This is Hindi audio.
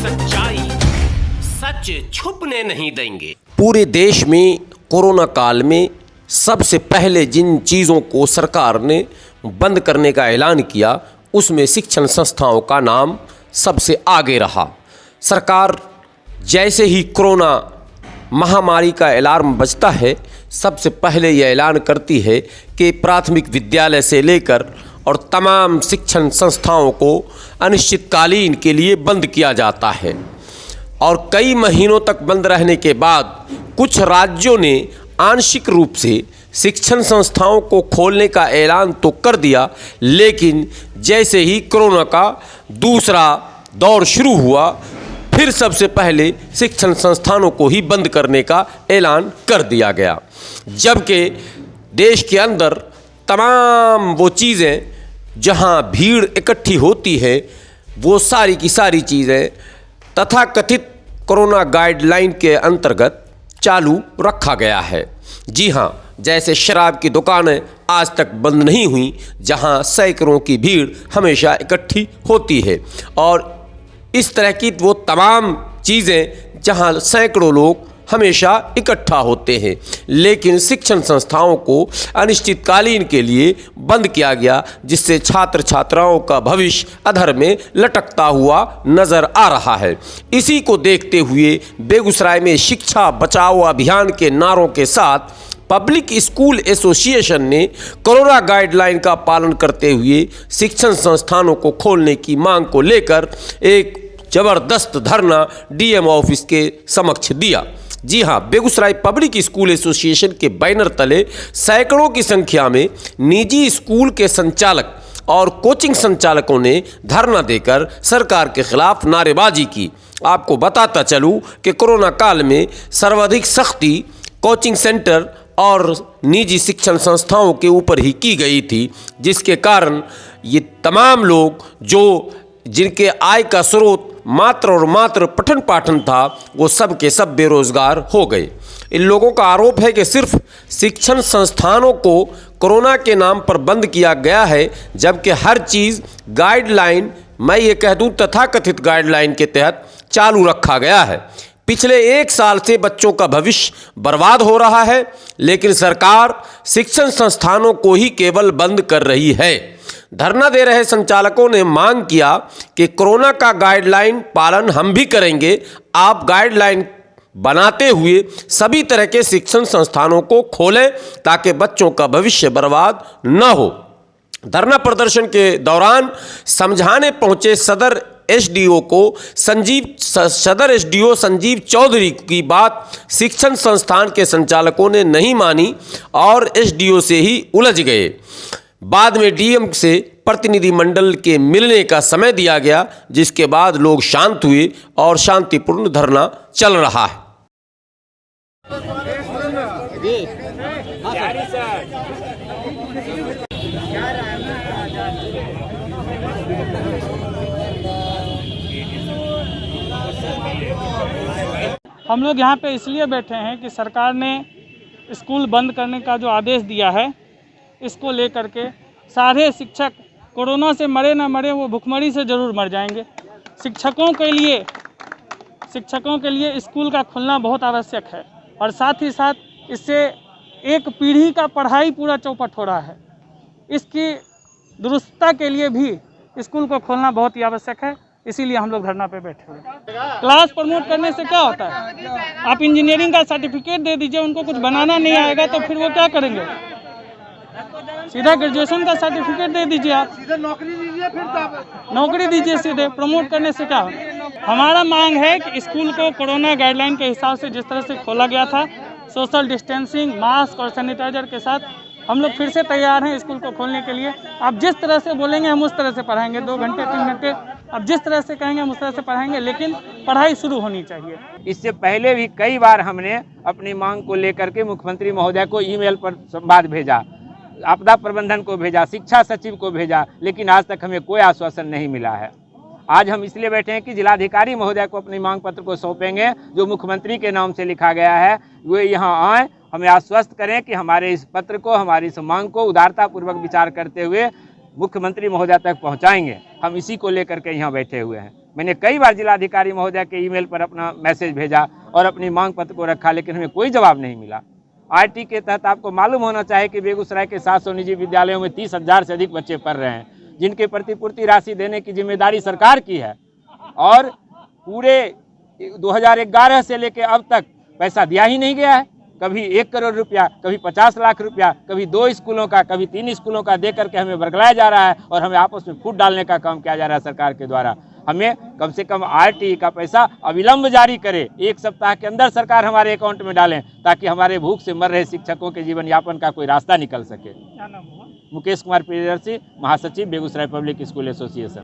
सच्चाई सच छुपने नहीं देंगे। पूरे देश में कोरोना काल में सबसे पहले जिन चीज़ों को सरकार ने बंद करने का ऐलान किया उसमें शिक्षण संस्थाओं का नाम सबसे आगे रहा। सरकार जैसे ही कोरोना महामारी का अलार्म बजता है सबसे पहले यह ऐलान करती है कि प्राथमिक विद्यालय से लेकर और तमाम शिक्षण संस्थाओं को अनिश्चितकालीन के लिए बंद किया जाता है। और कई महीनों तक बंद रहने के बाद कुछ राज्यों ने आंशिक रूप से शिक्षण संस्थाओं को खोलने का ऐलान तो कर दिया, लेकिन जैसे ही कोरोना का दूसरा दौर शुरू हुआ फिर सबसे पहले शिक्षण संस्थानों को ही बंद करने का ऐलान कर दिया गया। जबकि देश के अंदर तमाम वो चीज़ें जहां भीड़ इकट्ठी होती है वो सारी की सारी चीज़ें तथाकथित कोरोना गाइडलाइन के अंतर्गत चालू रखा गया है। जी हाँ, जैसे शराब की दुकानें आज तक बंद नहीं हुई जहां सैकड़ों की भीड़ हमेशा इकट्ठी होती है, और इस तरह की वो तमाम चीज़ें जहां सैकड़ों लोग हमेशा इकट्ठा होते हैं, लेकिन शिक्षण संस्थाओं को अनिश्चितकालीन के लिए बंद किया गया, जिससे छात्र छात्राओं का भविष्य अधर में लटकता हुआ नज़र आ रहा है। इसी को देखते हुए बेगूसराय में शिक्षा बचाओ अभियान के नारों के साथ पब्लिक स्कूल एसोसिएशन ने कोरोना गाइडलाइन का पालन करते हुए शिक्षण संस्थानों को खोलने की मांग को लेकर एक जबरदस्त धरना डीएम ऑफिस के समक्ष दिया। जी हाँ, बेगूसराय पब्लिक स्कूल एसोसिएशन के बैनर तले सैकड़ों की संख्या में निजी स्कूल के संचालक और कोचिंग संचालकों ने धरना देकर सरकार के खिलाफ नारेबाजी की। आपको बताता चलूँ कि कोरोना काल में सर्वाधिक सख्ती कोचिंग सेंटर और निजी शिक्षण संस्थाओं के ऊपर ही की गई थी, जिसके कारण ये तमाम लोग जिनके आय का स्रोत मात्र और मात्र पठन पाठन था वो सब के सब बेरोजगार हो गए। इन लोगों का आरोप है कि सिर्फ शिक्षण संस्थानों को कोरोना के नाम पर बंद किया गया है, जबकि हर चीज़ गाइडलाइन, मैं ये कह दूं तथाकथित गाइडलाइन के तहत चालू रखा गया है। पिछले एक साल से बच्चों का भविष्य बर्बाद हो रहा है, लेकिन सरकार शिक्षण संस्थानों को ही केवल बंद कर रही है। धरना दे रहे संचालकों ने मांग किया कि कोरोना का गाइडलाइन पालन हम भी करेंगे, आप गाइडलाइन बनाते हुए सभी तरह के शिक्षण संस्थानों को खोलें ताकि बच्चों का भविष्य बर्बाद न हो। धरना प्रदर्शन के दौरान समझाने पहुंचे सदर एसडीओ संजीव चौधरी की बात शिक्षण संस्थान के संचालकों ने नहीं मानी और एसडीओ से ही उलझ गए। बाद में डीएम से प्रतिनिधि मंडल के मिलने का समय दिया गया, जिसके बाद लोग शांत हुए और शांतिपूर्ण धरना चल रहा है। हम लोग यहाँ पे इसलिए बैठे हैं कि सरकार ने स्कूल बंद करने का जो आदेश दिया है, इसको लेकर के सारे शिक्षक कोरोना से मरे ना मरे, वो भुखमरी से ज़रूर मर जाएंगे। शिक्षकों के लिए स्कूल का खुलना बहुत आवश्यक है, और साथ ही साथ इससे एक पीढ़ी का पढ़ाई पूरा चौपट हो रहा है। इसकी दुरुस्तता के लिए भी स्कूल को खोलना बहुत ही आवश्यक है, इसीलिए हम लोग धरना पे बैठे हुए हैं। क्लास प्रमोट करने से क्या होता है? आप इंजीनियरिंग का सर्टिफिकेट दे दीजिए, उनको कुछ बनाना नहीं आएगा तो फिर वो क्या करेंगे? सीधा ग्रेजुएशन का सर्टिफिकेट दे दीजिए, आप सीधा नौकरी दीजिए, फिर नौकरी दीजिए सीधे। प्रमोट करने से क्या? हमारा मांग है कि स्कूल को कोरोना गाइडलाइन के हिसाब से जिस तरह से खोला गया था, सोशल डिस्टेंसिंग, मास्क और सैनिटाइजर के साथ, हम लोग फिर से तैयार हैं स्कूल को खोलने के लिए। आप जिस तरह से बोलेंगे हम उस तरह से पढ़ाएंगे, 2 घंटे 3 घंटे आप जिस तरह से कहेंगे हम उस तरह से पढ़ाएंगे, लेकिन पढ़ाई शुरू होनी चाहिए। इससे पहले भी कई बार हमने अपनी मांग को लेकर के मुख्यमंत्री महोदय को ईमेल पर संवाद भेजा, आपदा प्रबंधन को भेजा, शिक्षा सचिव को भेजा, लेकिन आज तक हमें कोई आश्वासन नहीं मिला है। आज हम इसलिए बैठे हैं कि जिलाधिकारी महोदय को अपनी मांग पत्र को सौंपेंगे, जो मुख्यमंत्री के नाम से लिखा गया है। वे यहाँ आएँ, हमें आश्वस्त करें कि हमारे इस पत्र को, हमारी इस मांग को उदारतापूर्वक विचार करते हुए मुख्यमंत्री महोदय तक पहुँचाएंगे। हम इसी को लेकर के यहाँ बैठे हुए हैं। मैंने कई बार जिलाधिकारी महोदय के ईमेल पर अपना मैसेज भेजा और अपनी मांग पत्र को रखा, लेकिन हमें कोई जवाब नहीं मिला। आरटी के तहत आपको मालूम होना चाहिए कि बेगूसराय के 700 निजी विद्यालयों में 30,000 से अधिक बच्चे पढ़ रहे हैं, जिनके प्रतिपूर्ति राशि देने की जिम्मेदारी सरकार की है। और पूरे 2011 से लेकर अब तक पैसा दिया ही नहीं गया है। कभी 1 करोड़ रुपया, कभी 50 लाख रुपया, कभी 2 स्कूलों का, कभी 3 स्कूलों का दे करके हमें बरगलाया जा रहा है और हमें आपस में फूट डालने का काम किया जा रहा है सरकार के द्वारा। हमें कम से कम आरटी का पैसा अविलंब जारी करे, 1 सप्ताह के अंदर सरकार हमारे अकाउंट में डालें, ताकि हमारे भूख से मर रहे शिक्षकों के जीवन यापन का कोई रास्ता निकल सके। मुकेश कुमार प्रियदर्शी, महासचिव बेगूसराय पब्लिक स्कूल एसोसिएशन।